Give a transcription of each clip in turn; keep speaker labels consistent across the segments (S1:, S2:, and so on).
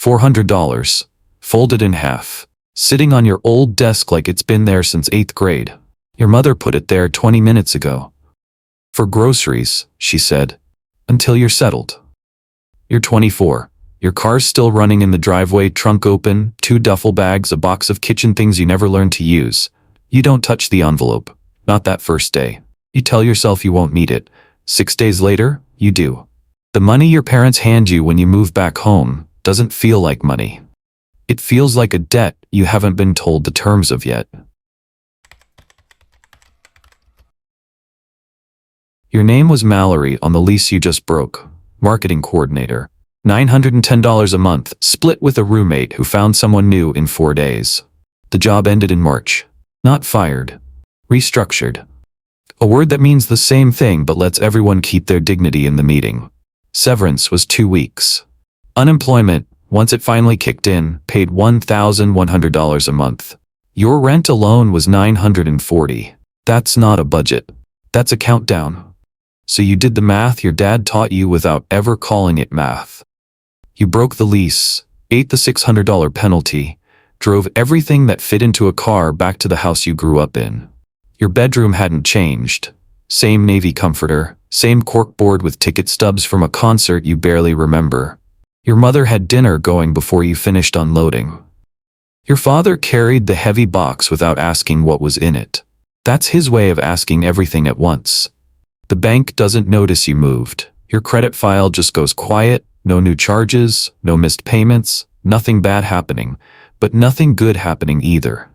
S1: $400, folded in half, sitting on your old desk like it's been there since 8th grade. Your mother put it there 20 minutes ago. For groceries, she said, until you're settled. You're 24. Your car's still running in the driveway, trunk open, 2 duffel bags, a box of kitchen things you never learned to use. You don't touch the envelope. Not that first day. You tell yourself you won't need it. 6 days later, you do. The money your parents hand you when you move back home doesn't feel like money. It feels like a debt you haven't been told the terms of yet. Your name was Mallory on the lease you just broke. Marketing coordinator. $910 a month, split with a roommate who found someone new in 4 days. The job ended in March. Not fired. Restructured. A word that means the same thing but lets everyone keep their dignity in the meeting. Severance was 2 weeks. Unemployment, once it finally kicked in, paid $1,100 a month. Your rent alone was $940. That's not a budget. That's a countdown. So you did the math your dad taught you without ever calling it math. You broke the lease, ate the $600 penalty, drove everything that fit into a car back to the house you grew up in. Your bedroom hadn't changed. Same navy comforter, same corkboard with ticket stubs from a concert you barely remember. Your mother had dinner going before you finished unloading. Your father carried the heavy box without asking what was in it. That's his way of asking everything at once. The bank doesn't notice you moved. Your credit file just goes quiet, no new charges, no missed payments, nothing bad happening, but nothing good happening either.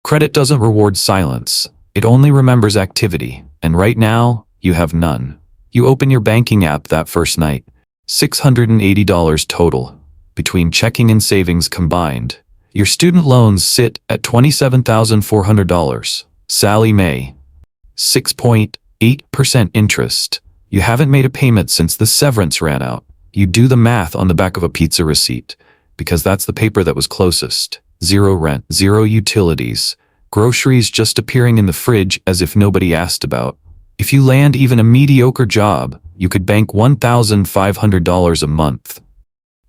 S1: Credit doesn't reward silence. It only remembers activity, and right now, you have none. You open your banking app that first night. $680 total, between checking and savings combined. Your student loans sit at $27,400. Sallie Mae. 6.8% interest. You haven't made a payment since the severance ran out. You do the math on the back of a pizza receipt, because that's the paper that was closest. 0 rent, 0 utilities. Groceries just appearing in the fridge as if nobody asked about. If you land even a mediocre job, you could bank $1,500 a month.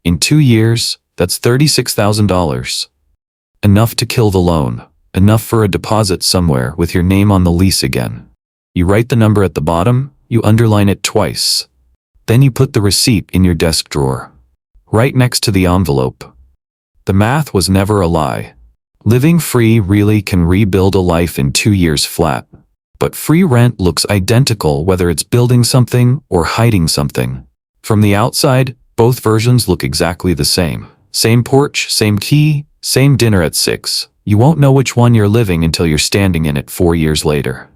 S1: In 2 years, that's $36,000. Enough to kill the loan. Enough for a deposit somewhere with your name on the lease again. You write the number at the bottom, you underline it twice. Then you put the receipt in your desk drawer, right next to the envelope. The math was never a lie. Living free really can rebuild a life in 2 years flat. But free rent looks identical whether it's building something or hiding something. From the outside, both versions look exactly the same. Same porch, same key, same dinner at 6. You won't know which one you're living until you're standing in it 4 years later.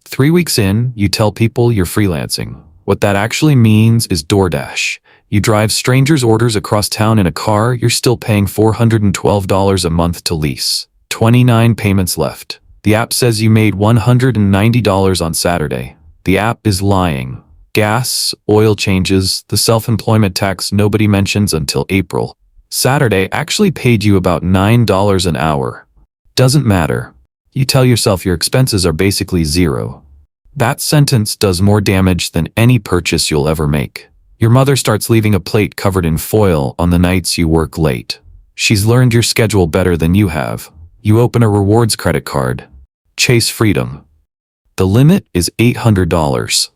S1: Three weeks in, you tell people you're freelancing. What that actually means is DoorDash. You drive strangers' orders across town in a car you're still paying $412 a month to lease. 29 payments left. The app says you made $190 on Saturday. The app is lying. Gas, oil changes, the self-employment tax nobody mentions until April. Saturday actually paid you about $9 an hour. Doesn't matter. You tell yourself your expenses are basically zero. That sentence does more damage than any purchase you'll ever make. Your mother starts leaving a plate covered in foil on the nights you work late. She's learned your schedule better than you have. You open a rewards credit card. Chase freedom. The limit is $800.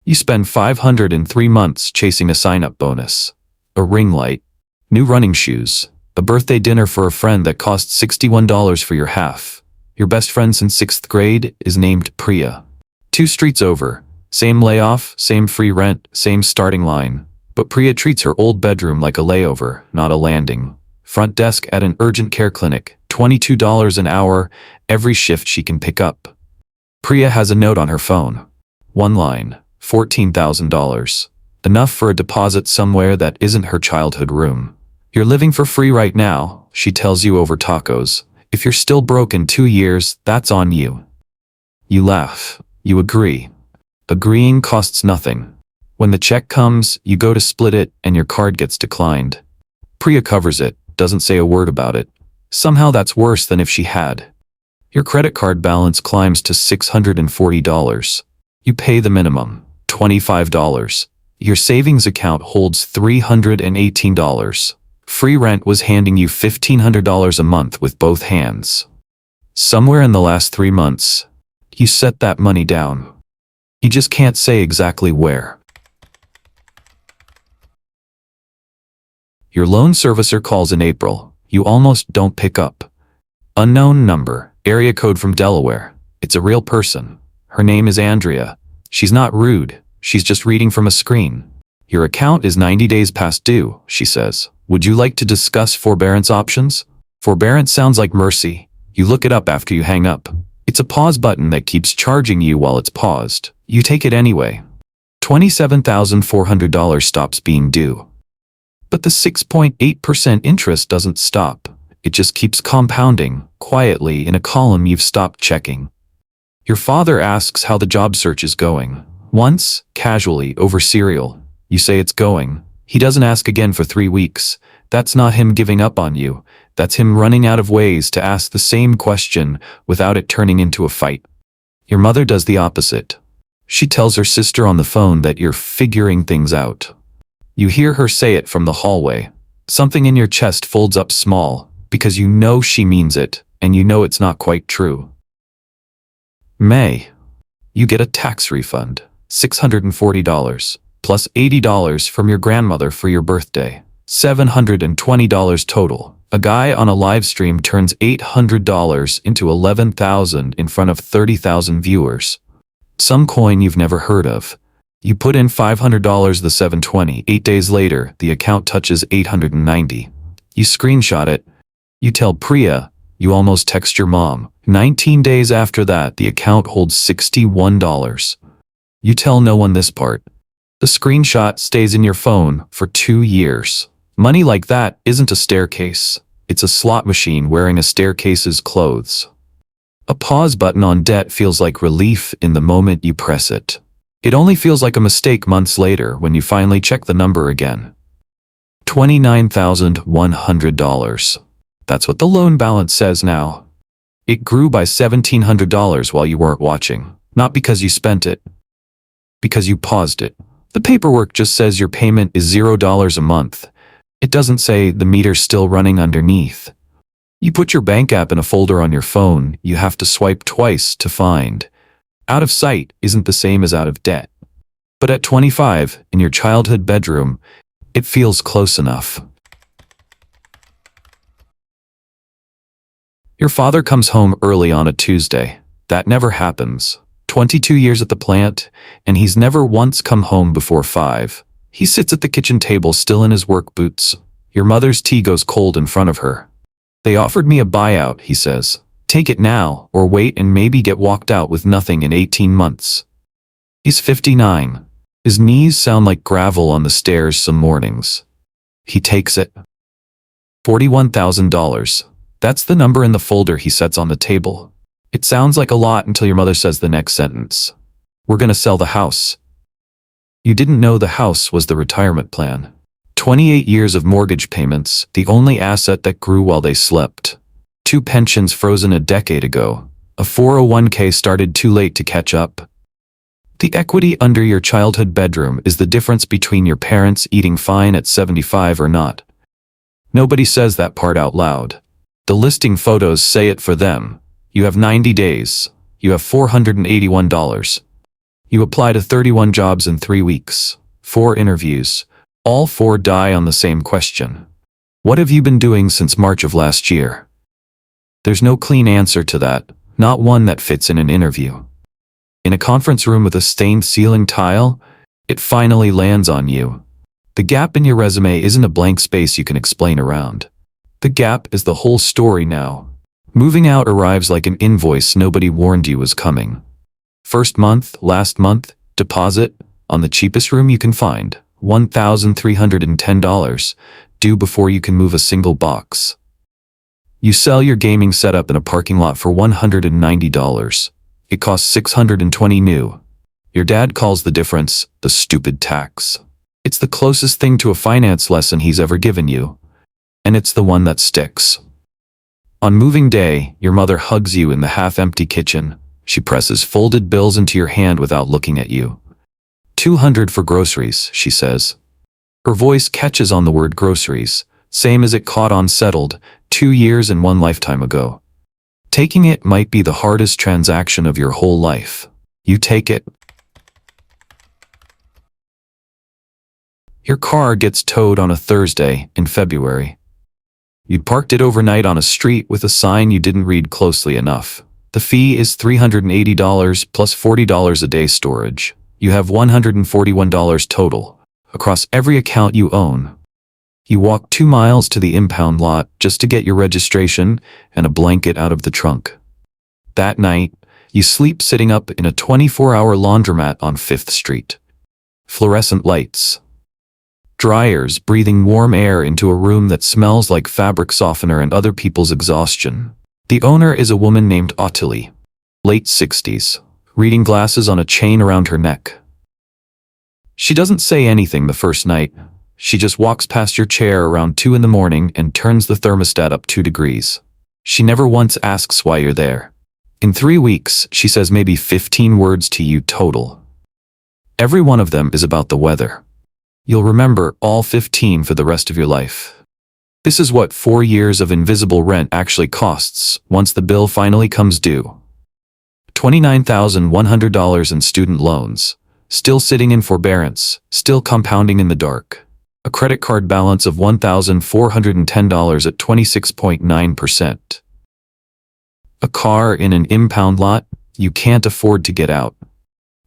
S1: You spend $500 in 3 months chasing a sign-up bonus, a ring light, new running shoes, a birthday dinner for a friend that costs $61 for your half. Your best friend since 6th grade is named Priya. 2 streets over, same layoff, same free rent, same starting line. But Priya treats her old bedroom like a layover, not a landing. Front desk at an urgent care clinic, $22 an hour, every shift she can pick up. Priya has a note on her phone. 1 line, $14,000. Enough for a deposit somewhere that isn't her childhood room. You're living for free right now, she tells you over tacos. If you're still broke in 2 years, that's on you. You laugh. You agree. Agreeing costs nothing. When the check comes, you go to split it and your card gets declined. Priya covers it, doesn't say a word about it. Somehow that's worse than if she had. Your credit card balance climbs to $640. You pay the minimum, $25. Your savings account holds $318. Free rent was handing you $1,500 a month with both hands. Somewhere in the last 3 months, you set that money down. You just can't say exactly where. Your loan servicer calls in April. You almost don't pick up. Unknown number, area code from Delaware. It's a real person. Her name is Andrea. She's not rude. She's just reading from a screen. Your account is 90 days past due, she says. Would you like to discuss forbearance options? Forbearance sounds like mercy. You look it up after you hang up. It's a pause button that keeps charging you while it's paused. You take it anyway. $27,400 stops being due. But the 6.8% interest doesn't stop. It just keeps compounding, quietly in a column you've stopped checking. Your father asks how the job search is going. Once, casually, over cereal. You say it's going. He doesn't ask again for 3 weeks. That's not him giving up on you. That's him running out of ways to ask the same question without it turning into a fight. Your mother does the opposite. She tells her sister on the phone that you're figuring things out. You hear her say it from the hallway. Something in your chest folds up small, because you know she means it, and you know it's not quite true. May. You get a tax refund, $640, plus $80 from your grandmother for your birthday, $720 total. A guy on a live stream turns $800 into $11,000 in front of 30,000 viewers. Some coin you've never heard of. You put in $500 the $720. 8 days later, the account touches $890. You screenshot it. You tell Priya. You almost text your mom. 19 days after that, the account holds $61. You tell no one this part. The screenshot stays in your phone for 2 years. Money like that isn't a staircase. It's a slot machine wearing a staircase's clothes. A pause button on debt feels like relief in the moment you press it. It only feels like a mistake months later when you finally check the number again. $29,100. That's what the loan balance says now. It grew by $1,700 while you weren't watching. Not because you spent it. Because you paused it. The paperwork just says your payment is $0 a month. It doesn't say the meter's still running underneath. You put your bank app in a folder on your phone you have to swipe twice to find. Out of sight isn't the same as out of debt. But at 25, in your childhood bedroom, it feels close enough. Your father comes home early on a Tuesday. That never happens. 22 years at the plant, and he's never once come home before 5. He sits at the kitchen table still in his work boots. Your mother's tea goes cold in front of her. They offered me a buyout, he says. Take it now, or wait and maybe get walked out with nothing in 18 months. He's 59. His knees sound like gravel on the stairs some mornings. He takes it. $41,000. That's the number in the folder he sets on the table. It sounds like a lot until your mother says the next sentence. We're gonna sell the house. You didn't know the house was the retirement plan. 28 years of mortgage payments, the only asset that grew while they slept. 2 pensions frozen a decade ago. A 401k started too late to catch up. The equity under your childhood bedroom is the difference between your parents eating fine at 75 or not. Nobody says that part out loud. The listing photos say it for them. You have 90 days. You have $481. You apply to 31 jobs in 3 weeks. 4 interviews. All 4 die on the same question. What have you been doing since March of last year? There's no clean answer to that, not one that fits in an interview. In a conference room with a stained ceiling tile, it finally lands on you. The gap in your resume isn't a blank space you can explain around. The gap is the whole story now. Moving out arrives like an invoice nobody warned you was coming. First month, last month, deposit, on the cheapest room you can find, $1,310, due before you can move a single box. You sell your gaming setup in a parking lot for $190. It costs $620 new. Your dad calls the difference the stupid tax. It's the closest thing to a finance lesson he's ever given you. And it's the one that sticks. On moving day, your mother hugs you in the half-empty kitchen. She presses folded bills into your hand without looking at you. $200 for groceries, she says. Her voice catches on the word groceries, same as it caught on settled 2 years and 1 lifetime ago. Taking it might be the hardest transaction of your whole life. You take it. Your car gets towed on a Thursday in February. You'd parked it overnight on a street with a sign you didn't read closely enough. The fee is $380 plus $40 a day storage. You have $141 total, across every account you own. You walk 2 miles to the impound lot just to get your registration and a blanket out of the trunk. That night, you sleep sitting up in a 24-hour laundromat on 5th Street. Fluorescent lights. Dryers breathing warm air into a room that smells like fabric softener and other people's exhaustion. The owner is a woman named Ottilie, late 60s, reading glasses on a chain around her neck. She doesn't say anything the first night. She just walks past your chair around 2 in the morning and turns the thermostat up 2 degrees. She never once asks why you're there. In 3 weeks, she says maybe 15 words to you total. Every one of them is about the weather. You'll remember all 15 for the rest of your life. This is what 4 years of invisible rent actually costs once the bill finally comes due. $29,100 in student loans, still sitting in forbearance, still compounding in the dark. A credit card balance of $1,410 at 26.9%. A car in an impound lot you can't afford to get out.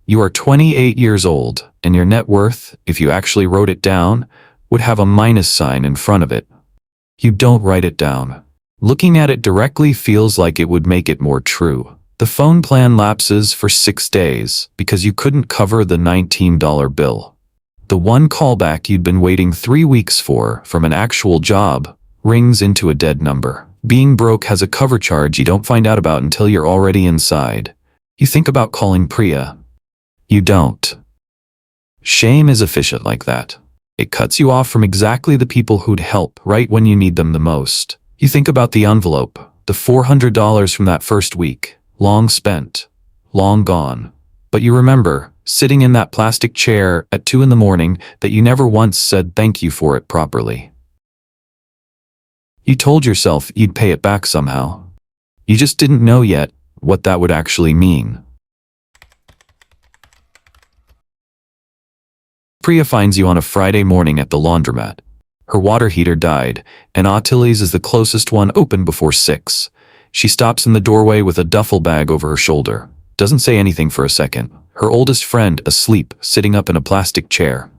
S1: You are 28 years old, and your net worth, if you actually wrote it down, would have a minus sign in front of it. You don't write it down. Looking at it directly feels like it would make it more true. The phone plan lapses for 6 days because you couldn't cover the $19 bill. The one callback you'd been waiting 3 weeks for from an actual job rings into a dead number. Being broke has a cover charge you don't find out about until you're already inside. You think about calling Priya. You don't. Shame is efficient like that. It cuts you off from exactly the people who'd help right when you need them the most. You think about the envelope, the $400 from that first week, long spent, long gone. But you remember, sitting in that plastic chair at 2 in the morning, that you never once said thank you for it properly. You told yourself you'd pay it back somehow. You just didn't know yet what that would actually mean. Priya finds you on a Friday morning at the laundromat. Her water heater died, and Ottilie's is the closest one open before 6. She stops in the doorway with a duffel bag over her shoulder. Doesn't say anything for a second. Her oldest friend asleep, sitting up in a plastic chair.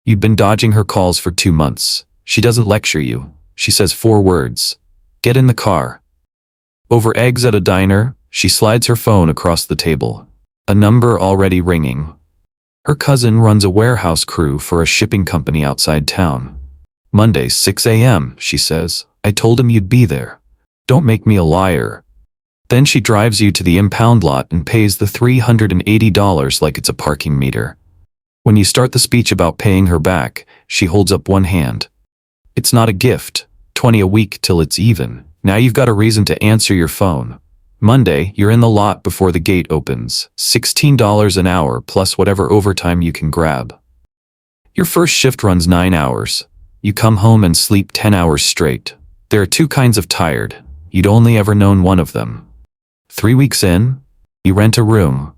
S1: You'd been dodging her calls for 2 months. She doesn't lecture you. She says 4 words. Get in the car. Over eggs at a diner, she slides her phone across the table. A number already ringing. Her cousin runs a warehouse crew for a shipping company outside town. Monday, 6 a.m., she says. I told him you'd be there. Don't make me a liar. Then she drives you to the impound lot and pays the $380 like it's a parking meter. When you start the speech about paying her back, she holds up one hand. It's not a gift, 20 a week till it's even. Now you've got a reason to answer your phone. Monday, you're in the lot before the gate opens. $16 an hour plus whatever overtime you can grab. Your first shift runs 9 hours. You come home and sleep 10 hours straight. There are 2 kinds of tired. You'd only ever known one of them. 3 weeks in, you rent a room.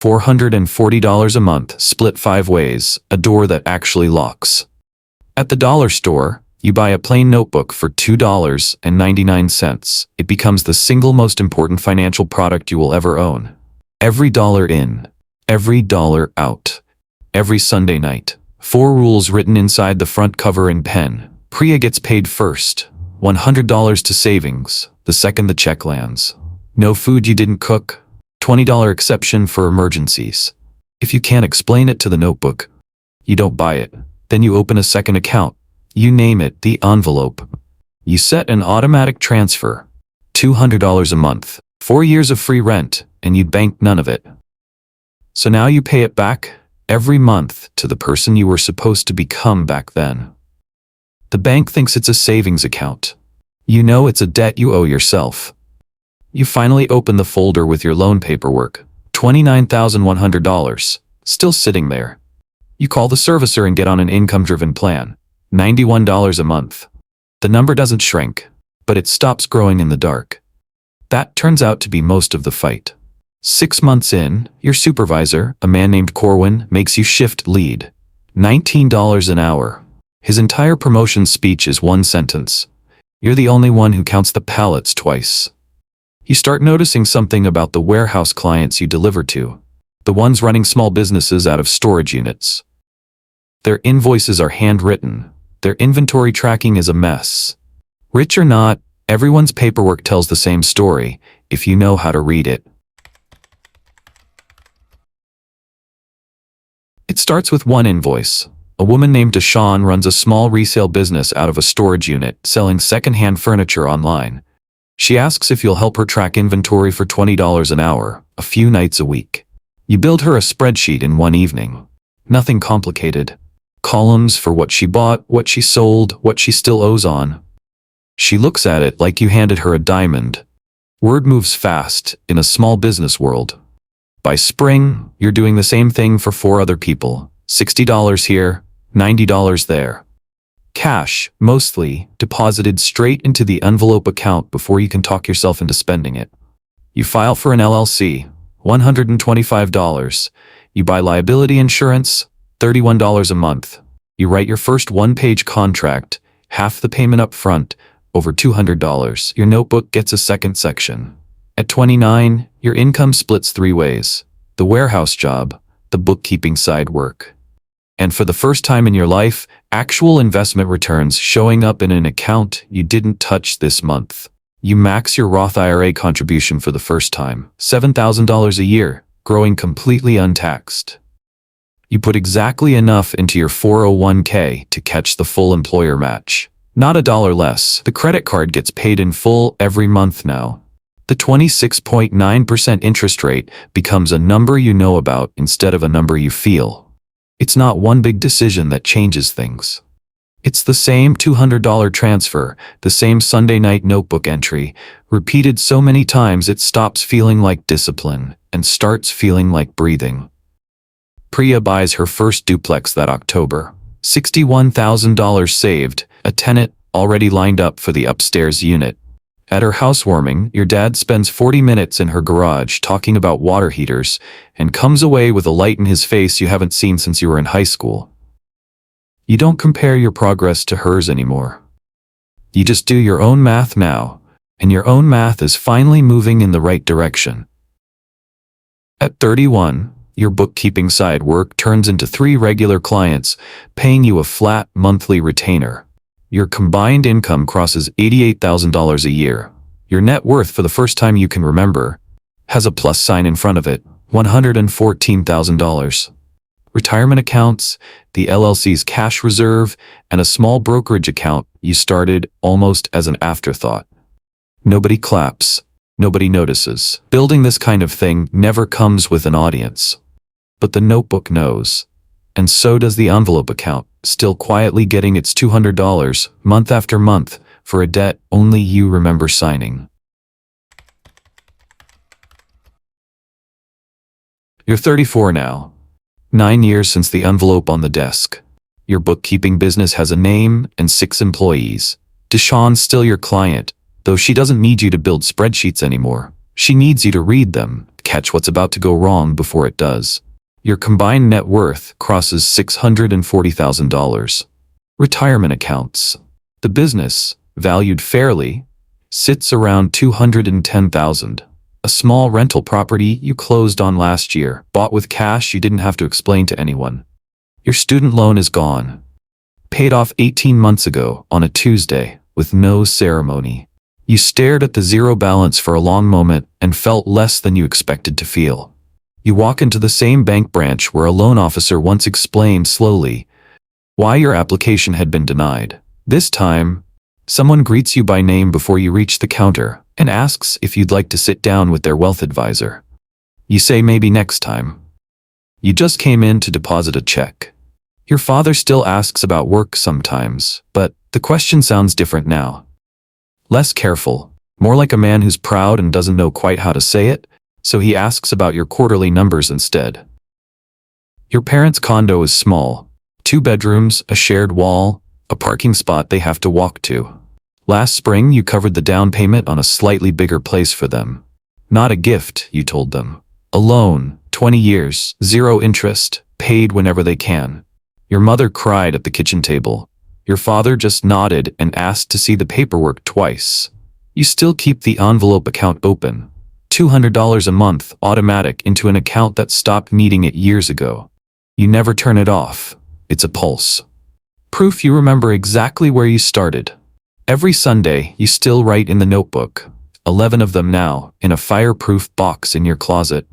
S1: $440 a month, split 5 ways, a door that actually locks. At the dollar store, you buy a plain notebook for $2.99. It becomes the single most important financial product you will ever own. Every dollar in, every dollar out. Every Sunday night. 4 rules written inside the front cover in pen. Priya gets paid first. $100 to savings, the second the check lands. No food you didn't cook. $20 exception for emergencies. If you can't explain it to the notebook, you don't buy it. Then you open a second account. You name it, the envelope. You set an automatic transfer. $200 a month. 4 years of free rent, and you'd banked none of it. So now you pay it back every month to the person you were supposed to become back then. The bank thinks it's a savings account. You know it's a debt you owe yourself. You finally open the folder with your loan paperwork. $29,100. Still sitting there. You call the servicer and get on an income-driven plan. $91 a month. The number doesn't shrink, but it stops growing in the dark. That turns out to be most of the fight. 6 months in, your supervisor, a man named Corwin, makes you shift lead. $19 an hour. His entire promotion speech is one sentence. You're the only one who counts the pallets twice. You start noticing something about the warehouse clients you deliver to. The ones running small businesses out of storage units. Their invoices are handwritten. Their inventory tracking is a mess. Rich or not, everyone's paperwork tells the same story, if you know how to read it. It starts with one invoice. A woman named Deshawn runs a small resale business out of a storage unit, selling second-hand furniture online. She asks if you'll help her track inventory for $20 an hour, a few nights a week. You build her a spreadsheet in one evening. Nothing complicated. Columns for what she bought, what she sold, what she still owes on. She looks at it like you handed her a diamond. Word moves fast in a small business world. By spring, you're doing the same thing for 4 other people. $60 here, $90 there. Cash, mostly, deposited straight into the envelope account before you can talk yourself into spending it. You file for an LLC, $125. You buy liability insurance, $31 a month. You write your first one-page contract, half the payment up front, over $200. Your notebook gets a second section. At 29, your income splits 3 ways. The warehouse job, the bookkeeping side work. And for the first time in your life, actual investment returns showing up in an account you didn't touch this month. You max your Roth IRA contribution for the first time, $7,000 a year, growing completely untaxed. You put exactly enough into your 401k to catch the full employer match. Not $1 less. The credit card gets paid in full every month now. The 26.9% interest rate becomes a number you know about instead of a number you feel. It's not one big decision that changes things. It's the same $200 transfer, the same Sunday night notebook entry, repeated so many times it stops feeling like discipline and starts feeling like breathing. Priya buys her first duplex that October. $61,000 saved, a tenant already lined up for the upstairs unit. At her housewarming, your dad spends 40 minutes in her garage talking about water heaters and comes away with a light in his face you haven't seen since you were in high school. You don't compare your progress to hers anymore. You just do your own math now, and your own math is finally moving in the right direction. At 31, your bookkeeping side work turns into 3 regular clients, paying you a flat monthly retainer. Your combined income crosses $88,000 a year. Your net worth, for the first time you can remember, has a plus sign in front of it, $114,000. Retirement accounts, the LLC's cash reserve, and a small brokerage account you started almost as an afterthought. Nobody claps. Nobody notices. Building this kind of thing never comes with an audience. But the notebook knows. And so does the envelope account, still quietly getting its $200 month after month for a debt only you remember signing. You're 34 now. 9 years since the envelope on the desk. Your bookkeeping business has a name and 6 employees. Deshawn's still your client, though she doesn't need you to build spreadsheets anymore. She needs you to read them, catch what's about to go wrong before it does. Your combined net worth crosses $640,000. Retirement accounts. The business, valued fairly, sits around $210,000. A small rental property you closed on last year, bought with cash you didn't have to explain to anyone. Your student loan is gone. Paid off 18 months ago on a Tuesday with no ceremony. You stared at the zero balance for a long moment and felt less than you expected to feel. You walk into the same bank branch where a loan officer once explained slowly why your application had been denied. This time, someone greets you by name before you reach the counter and asks if you'd like to sit down with their wealth advisor. You say maybe next time. You just came in to deposit a check. Your father still asks about work sometimes, but the question sounds different now. Less careful, more like a man who's proud and doesn't know quite how to say it, so he asks about your quarterly numbers instead. Your parents' condo is small. 2 bedrooms, a shared wall, a parking spot they have to walk to. Last spring, you covered the down payment on a slightly bigger place for them. Not a gift, you told them. A loan, 20 years, 0 interest, paid whenever they can. Your mother cried at the kitchen table. Your father just nodded and asked to see the paperwork twice. You still keep the envelope account open. $200 a month, automatic, into an account that stopped needing it years ago. You never turn it off. It's a pulse. Proof you remember exactly where you started. Every Sunday, you still write in the notebook. 11 of them now, in a fireproof box in your closet.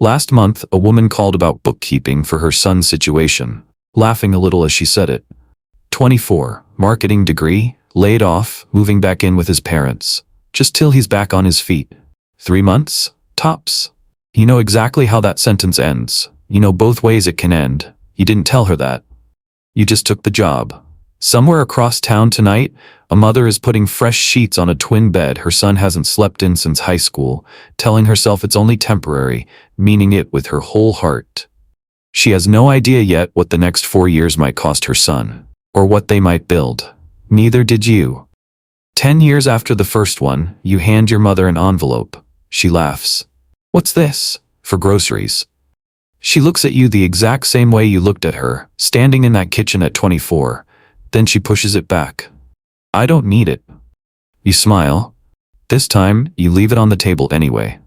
S1: Last month, a woman called about bookkeeping for her son's situation, laughing a little as she said it. 24, marketing degree, laid off, moving back in with his parents. Just till he's back on his feet. 3 months? Tops. You know exactly how that sentence ends. You know both ways it can end. You didn't tell her that. You just took the job. Somewhere across town tonight, a mother is putting fresh sheets on a twin bed her son hasn't slept in since high school, telling herself it's only temporary, meaning it with her whole heart. She has no idea yet what the next 4 years might cost her son, or what they might build. Neither did you. 10 years after the first one, you hand your mother an envelope. She laughs. What's this? For groceries. She looks at you the exact same way you looked at her, standing in that kitchen at 24. Then she pushes it back. I don't need it. You smile. This time, you leave it on the table anyway.